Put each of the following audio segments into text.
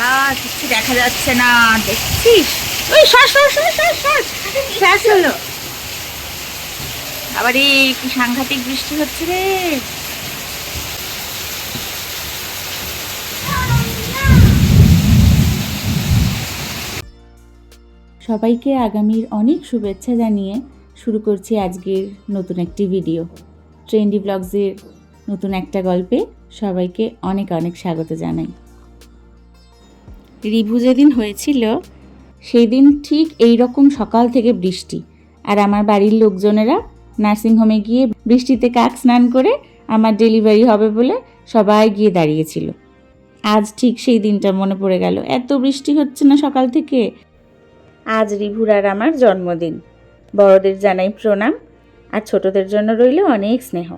বাবা কিছু দেখা যাচ্ছে না, দেখছিস? ওই শ্বাস শ্বাস শ্বাস শ্বাস শ্বাস শ্বাস হলো। আবার কি সাংঘাতিক বৃষ্টি হচ্ছে রে। সবাইকে আগামীর অনেক শুভেচ্ছা জানিয়ে শুরু করছি আজকের নতুন একটি ভিডিও। ট্রেন্ডি ব্লগসের নতুন একটা গল্পে সবাইকে অনেক অনেক স্বাগত জানাই। রিভু যেদিন হয়েছিল সেই দিন ঠিক এই রকম সকাল থেকে বৃষ্টি, আর আমার বাড়ির লোকজনেরা নার্সিংহোমে গিয়ে বৃষ্টিতে কাক স্নান করে আমার ডেলিভারি হবে বলে সবাই গিয়ে দাঁড়িয়েছিল। আজ ঠিক সেই দিনটা মনে পড়ে গেল, এত বৃষ্টি হচ্ছে না সকাল থেকে। আজ রিভুর আর আমার জন্মদিন। বড়দের জানাই প্রণাম, আর ছোটদের জন্য রইল অনেক স্নেহ।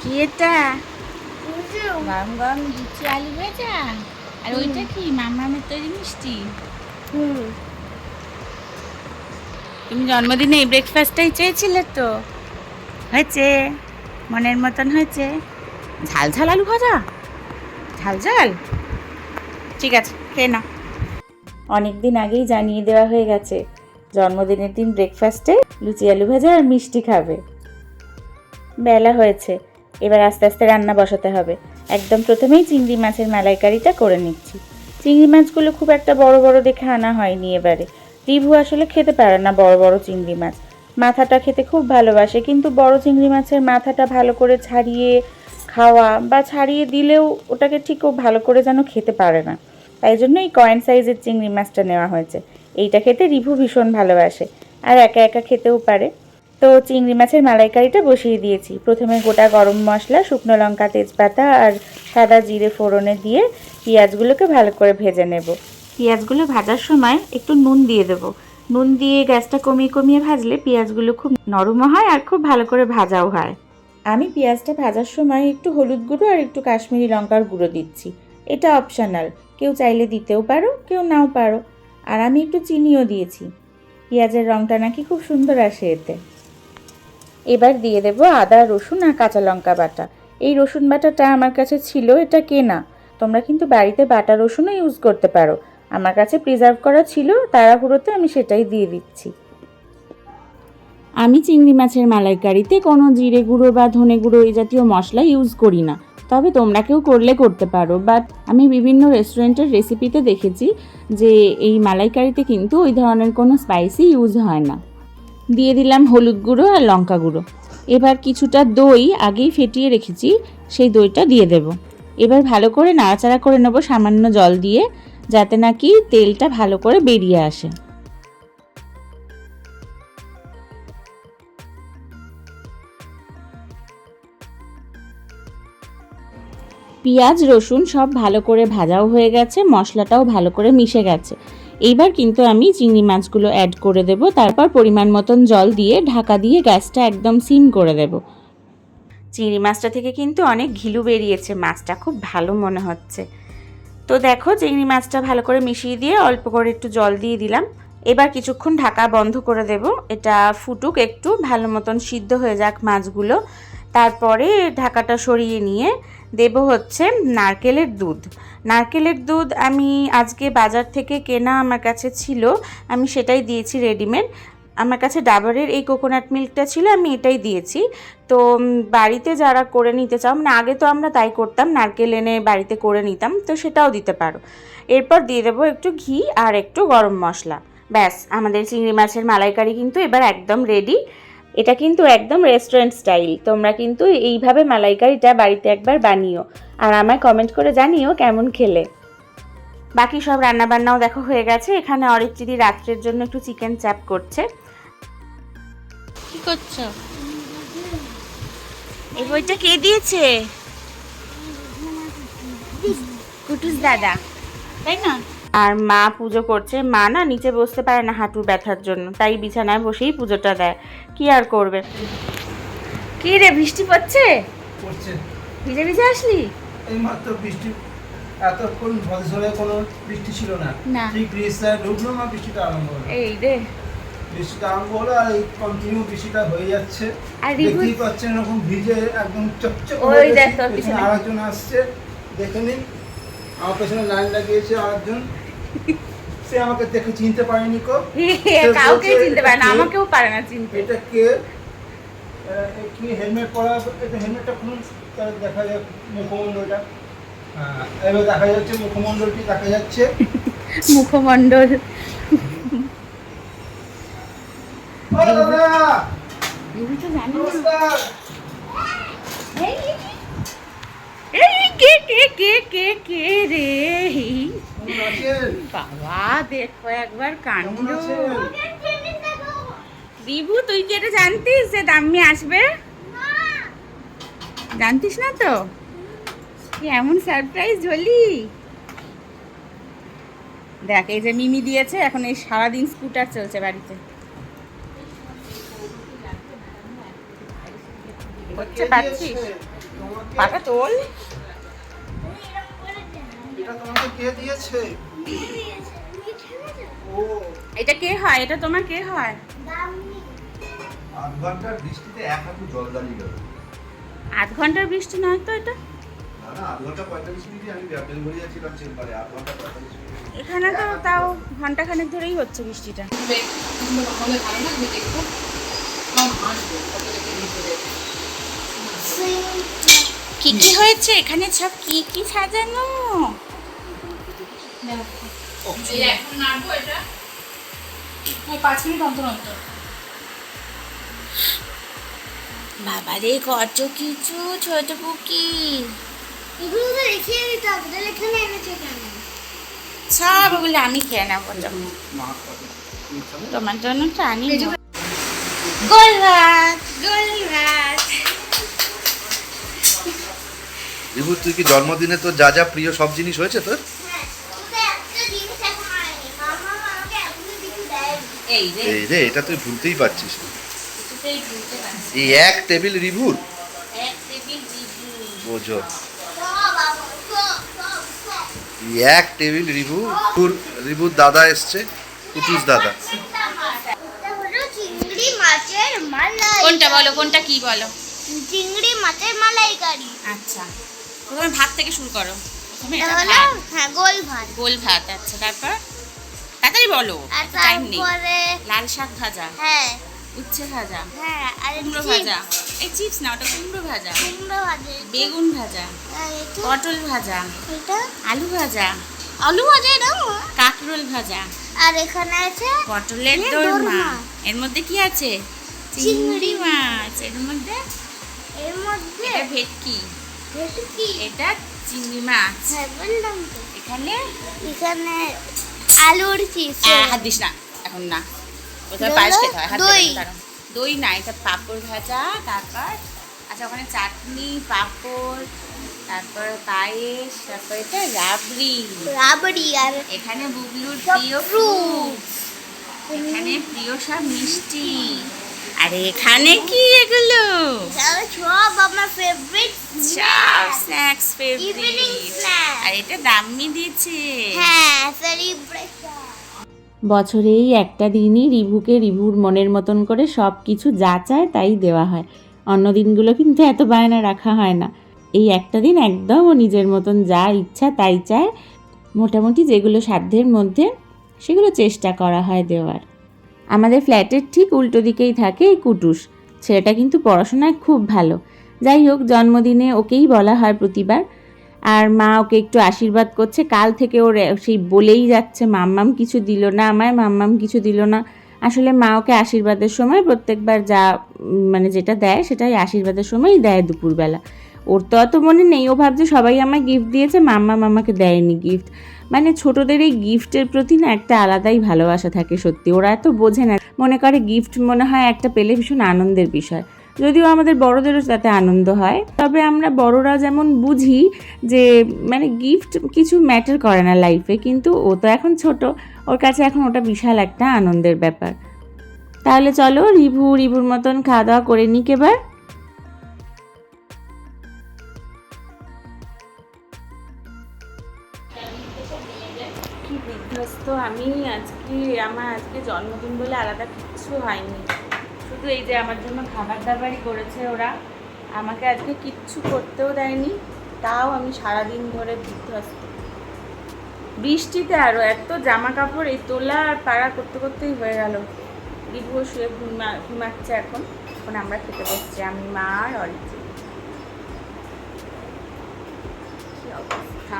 কি এটা? গরম গরম লুচি আলু ভাজা, আর ওইটা কি মামামের তৈরি মিষ্টি। তুমি জন্মদিনে এই ব্রেকফাস্টটাই চেয়েছিলে তো? হয়েছে, মনের মতন হয়েছে। ঝাল ঝাল আলু ভাজা, ঝাল ঝাল। ঠিক আছে, খেয়ে নাও। অনেক দিন আগেই জানিয়ে দেওয়া হয়ে গেছে জন্মদিনের দিন ব্রেকফাস্টে লুচি আলু ভাজা আর মিষ্টি খাবে। বেলা হয়েছে, এবার আস্তে আস্তে রান্না বসাতে হবে। একদম প্রথমেই চিংড়ি মাছের মালাইকারিটা করে নিচ্ছি। চিংড়ি মাছগুলো খুব একটা বড় বড় দেখে আনা হয়নি এবারে। রিভু আসলে খেতে পারে না বড় বড় চিংড়ি মাছ, মাথাটা খেতে খুব ভালোবাসে, কিন্তু বড় চিংড়ি মাছের মাথাটা ভালো করে ছাড়িয়ে খাওয়া বা ছাড়িয়ে দিলেও ওটাকে ঠিক ও ভালো করে যেন খেতে পারে না। তাই জন্য এই কয়েন সাইজের চিংড়ি মাছটা নেওয়া হয়েছে। এইটা খেতে রিভু ভীষণ ভালোবাসে, আর একা একা খেতেও পারে। তো চিংড়ি মাছের মালাইকারিটা বসিয়ে দিয়েছি। প্রথমে গোটা গরম মশলা, শুকনো লঙ্কা, তেজপাতা আর সাদা জিরে ফোড়নে দিয়ে পেঁয়াজগুলোকে ভালো করে ভেজে নেব। পেঁয়াজগুলো ভাজার সময় একটু নুন দিয়ে দেবো। নুন দিয়ে গ্যাসটা কমিয়ে কমিয়ে ভাজলে পেঁয়াজগুলো খুব নরমও হয় আর খুব ভালো করে ভাজাও হয়। আমি পেঁয়াজটা ভাজার সময় একটু হলুদ গুঁড়ো আর একটু কাশ্মীরি লঙ্কার গুঁড়ো দিচ্ছি। এটা অপশনাল, কেউ চাইলে দিতেও পারো, কেউ নাও পারো। আর আমি একটু চিনিও দিয়েছি, পেঁয়াজের রঙটা নাকি খুব সুন্দর আসে এতে। এবার দিয়ে দেব আদা, রসুন আর কাঁচা লঙ্কা বাটা। এই রসুন বাটাটা আমার কাছে ছিল, এটা কেনা। তোমরা কিন্তু বাড়িতে বাটা রসুনও ইউজ করতে পারো। আমার কাছে প্রিজার্ভ করা ছিল, তাড়াহুড়োতে আমি সেটাই দিয়ে দিচ্ছি। আমি চিংড়ি মাছের মালাইকারিতে কোনো জিরে গুঁড়ো বা ধনে গুঁড়ো এই জাতীয় মশলা ইউজ করি না। তবে তোমরা কেউ করলে করতে পারো, বাট আমি বিভিন্ন রেস্টুরেন্টের রেসিপিতে দেখেছি যে এই মালাইকারিতে কিন্তু ওই ধরনের কোনো স্পাইসি ইউজ হয় না। দিয়ে দিলাম হলুদ গুঁড়ো আর লঙ্কা গুঁড়ো। এবার কিছুটা দই আগেই ফেটিয়ে রেখেছি, সেই দইটা দিয়ে দেব। এবার ভালো করে নাড়াচাড়া করে নেব সামান্য জল দিয়ে, যাতে নাকি তেলটা ভালো করে বেরিয়ে আসে। পেঁয়াজ রসুন সব ভালো করে ভাজাও হয়ে গেছে, মশলাটাও ভালো করে মিশে গেছে। এইবার কিন্তু আমি চিংড়ি মাছগুলো অ্যাড করে দেব, তারপর পরিমাণ মতন জল দিয়ে ঢাকা দিয়ে গ্যাসটা একদম সিম করে দেব। চিংড়ি মাছটা থেকে কিন্তু অনেক ঘিলু বেরিয়েছে, মাছটা খুব ভালো মনে হচ্ছে। তো দেখো চিংড়ি মাছটা ভালো করে মিশিয়ে দিয়ে অল্প করে একটু জল দিয়ে দিলাম। এবার কিছুক্ষণ ঢাকা বন্ধ করে দেব, এটা ফুটুক, একটু ভালো মতন সিদ্ধ হয়ে যাক মাছগুলো। তারপরে ঢাকাটা সরিয়ে নিয়ে দেব হচ্ছে নারকেলের দুধ। নারকেলের দুধ আমি আজকে বাজার থেকে কেনা আমার কাছে ছিল, আমি সেটাই দিয়েছি রেডিমেড। আমার কাছে ডাবরের এই কোকোনাট মিল্কটা ছিল, আমি এটাই দিয়েছি। তো বাড়িতে যারা করে নিতে চাও, মানে আগে তো আমরা তাই করতাম, নারকেল এনে বাড়িতে করে নিতাম, তো সেটাও দিতে পারো। এরপর দিয়ে দেবো একটু ঘি আর একটু গরম মশলা। ব্যাস, আমাদের চিংড়ি মাছের মালাইকারি কিন্তু এবার একদম রেডি। এটা কিন্তু একদম রেস্টুরেন্ট স্টাইল। তোমরা কিন্তু এইভাবে মালাইকারিটা বাড়িতে একবার বানিও, আর আমায় কমেন্ট করে জানিও কেমন খেলে। বাকি সব রান্নাবান্নাও দেখো হয়ে গেছে। এখানে অরিত্রিদি রাত্রের জন্য একটু চিকেন চাপ করছে। কি করছো? এই বইটা কে দিয়েছে? কুটুস দাদা, তাই না? আর মা পুজো করছে। মা না নিচে বসতে পারে না হাঁটুর ব্যথার জন্য, তাই বিছানায় বসেই পুজোটা দেয়। কি আর করবে। কি রে, বৃষ্টি পড়ছে? পড়ছে। ভিজে ভিজে আসলি? এই মাত্র বৃষ্টি, এতক্ষণ বছরে কোনো বৃষ্টি ছিল না। না। ঠিক রিস্তায় ঢুকলো না, বৃষ্টিটা আরম্ভ হলো। এই রে, বৃষ্টিটা আরম্ভ হলো আর এই কন্টিনিউ বৃষ্টিটা হয়ে যাচ্ছে। আর রিভু দেখতেই পাচ্ছেন এরকম ভিজে একদম চকচক ওই হয়ে দেখ গেছে। তোর পেছনে পিছনে। আরেকজন আসছে, দেখে নিন আমার পেছনে লাইন লাগিয়েছে আরেকজন। সে আমাকে দেখে চিনতে পারেনি কো। কাউকে বলছে, চিনতে পারে না, এটা কে? আমাকেও পারে না চিনতে। এটা কে? কি হেলমেট পরা? এটা হেলমেটটা খুলুন, তাহলে দেখা যাক মুখমণ্ডলটা। হ্যাঁ, এবার দেখা যাচ্ছে মুখমণ্ডলটি দেখা যাচ্ছে। মুখমণ্ডল। ও দাদা, রিভু তো জানি না। নমস্কার। এই কে কে কে কে কে রে? কেমন আছেন? বাবা দেখো একবার কাণ্ড। কেমন আছেন? রিভু তুই কি এটা জানতিস যে দাম্মি আসবে? জানতিস না তো? কি এমন সারপ্রাইজ হলি? দেখ এই যে মিমি দিয়েছে, এখন এই সারাদিন স্কুটার চলছে বাড়িতে। হচ্ছে কে পাচ্ছিস? দিয়েছে? তোমাকে? পাটা তোল। এটা তোমাকে কে দিয়েছে? ও, এটা কে হয়? এটা তোমার কে হয়? 8 ঘন্টার বৃষ্টিতে 1 হাঁটু জল দাঁড়িয়ে গেল। 8 ঘন্টার বৃষ্টি নয় তো এটা? না না, 8 ঘন্টা 45 মিনিটই আমি বেলঘড়িয়া ছিলাম চেম্বারে। 8 ঘন্টা 45 মিনিট। এখানে তো তাও ঘন্টাখানেক ধরেই হচ্ছে বৃষ্টিটা। কি কি হয়েছে এখানে? সব কি কি সাজানো? বাবারে কত কিছু ছোট পুকি। এগুলো তো রেখে দিতে হবে, তাহলে এখানে এনেছো কেন? সব ওগুলো আমি খেয়ে নেবো। মা কথা। তোমার জন্য তো আনি। গোল ভাত, গোল ভাত। রিভু, তুই কি জন্মদিনে তোর যা যা প্রিয় সব জিনিস হয়েছে তোর? হ্যাঁ, কিন্তু একটা জিনিস এখন হয়নি। মামা আমাকে এখনো কিছু দেয়নি। এই রে, এই রে, এটা তুই ভুলতেই পারছিস না। কিছুতেই ভুলতে পারছি এই এক টেবিল রিভুর না। এক টেবিল রিভু। বোঝো, সব আমার, সব। এই এক টেবিল রিভুর দাদা এসছে, কুটুস দাদা। এটা হলো চিংড়ি মাছের মালাই। কোনটা বলো, কোনটা কি বলো? চিংড়ি মাছের মালাইকারি। আচ্ছা, প্রথমে ভাত থেকে শুরু করো। প্রথমে এটা এটা হলো ভাত, হ্যাঁ গোল ভাত। গোল ভাত। আচ্ছা, তারপর তাড়াতাড়ি বলো, আর টাইম নেই। তারপরে লাল শাক ভাজা, হ্যাঁ উচ্ছে ভাজা, হ্যাঁ আর কুমড়ো চিপস, ভাজা। এই চিপস না, ওটা কুমড়ো ভাজা। কুমড়ো ভাজা, বেগুন ভাজা, আর এটা পটল ভাজা, এটা আলু ভাজা, আলু ভাজা এটা কাঁকরোল ভাজা, আর এখানে আছে পটলের এর দোরমা। দোরমা। এর মধ্যে কি আছে? চিংড়ি চিংড়ি মাছ। এর মধ্যে এর মধ্যে এটা ভেটকি, এটা কি? এটা চিংড়ি মাছ। হ্যাঁ বললাম তো। এখানে এখানে আলুর চিপস, হাত দিস না এখন না, প্রথমে দই, পায়েস খেতে হয়। হাত দই। দেবে না, দাঁড়াও। দই না, এটা পাঁপড় ভাজা। তারপর আচ্ছা, ওখানে চাটনি, পাঁপড়, তারপর পায়েস, তারপর এটা রাবড়ি। রাবড়ি আর এখানে বুবলুর সব প্রিয় fruit। ফ্রুট, এখানে প্রিয় সব মিষ্টি। আর এখানে কি এগুলো? তাহলে সব আমার ফেভারিট সব স্ন্যাক্স ইভিনিং ফেভারিট। স্ন্যাক্স। আর এটা দাম্মি দিচ্ছে। হ্যাঁ সেলিব্রেশন। বছরে এই একটা দিনই রিভুকে রিভুর মনের মতন করে সব কিছু যা চায় তাই দেওয়া হয়। অন্য দিনগুলো কিন্তু এত বায়না রাখা হয় না। এই একটা দিন একদম ও নিজের মতন যা ইচ্ছা তাই চায়। মোটামুটি যেগুলো সাধ্যের মধ্যে সেগুলো চেষ্টা করা হয় দেওয়ার। আমাদের ফ্ল্যাটের ঠিক উল্টো দিকেই থাকে এই কুটুস। ছেলেটা কিন্তু পড়াশোনায় খুব ভালো। যাই হোক, জন্মদিনে ওকেই বলা হয় প্রতিবার। আর মা ওকে একটু আশীর্বাদ করছে। কাল থেকে ওর সেই বলেই যাচ্ছে, মাম্মাম কিছু দিল না আমায়, মাম্মাম কিছু দিল না। আসলে মা ওকে আশীর্বাদের সময় প্রত্যেকবার যা মানে যেটা দেয় সেটাই আশীর্বাদের সময়ই দেয় দুপুরবেলা। ওর তো অত মনে নেই, ও ভাবছে সবাই আমায় গিফট দিয়েছে, মাম্মাম আমাকে দেয়নি গিফট। মানে ছোটদের এই গিফটের প্রতি না একটা আলাদাই ভালোবাসা থাকে সত্যি। ওরা এত বোঝে না, মনে করে গিফট মনে হয় একটা পেলে ভীষণ আনন্দের বিষয়। যদিও আমাদের বড়দেরও তাতে আনন্দ হয়, তবে আমরা বড়রা যেমন বুঝি যে মানে গিফট কিছু ম্যাটার করে না লাইফে, কিন্তু ও তো এখন ছোট, ওর কাছে এখন ওটা বিশাল একটা আনন্দের ব্যাপার। তাহলে চলো রিভুর মতন খাওয়া দাওয়া করে নিক এবার। কি বিধ্বস্ত আমি আজকে। কি আমার আজকে জন্মদিন বলে আলাদা কিচ্ছু হয়নি, শুধু এই যে আমার জন্য খাবার দাবারই করেছে ওরা, আমাকে আজকে কিচ্ছু করতেও দেয়নি, তাও আমি সারাদিন ধরে বিধ্বস্ত। বৃষ্টিতে আরও এত জামা কাপড় এই তোলা আর পাড়া করতে করতেই হয়ে গেল। রিভু শুয়ে ঘুমাচ্ছে এখন আমরা খেতে বসছি, আমি মা আর অরিজিৎ। কি অবস্থা।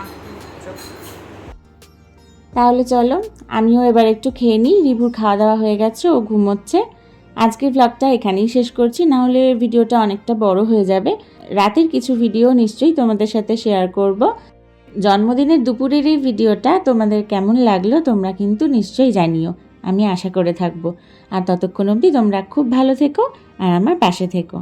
তাহলে চলো আমিও এবার একটু খেয়ে নিই। রিভুর খাওয়া দাওয়া হয়ে গেছে, ও ঘুমোচ্ছে। আজকের ভ্লগটা এখানেই শেষ করছি, নাহলে ভিডিওটা অনেকটা বড় হয়ে যাবে। রাতের কিছু ভিডিও নিশ্চয়ই তোমাদের সাথে শেয়ার করব। জন্মদিনের দুপুরের এই ভিডিওটা তোমাদের কেমন লাগলো তোমরা কিন্তু নিশ্চয়ই জানিও, আমি আশা করে থাকবো। আর ততক্ষণ অবধি তোমরা খুব ভালো থেকো আর আমার পাশে থেকো।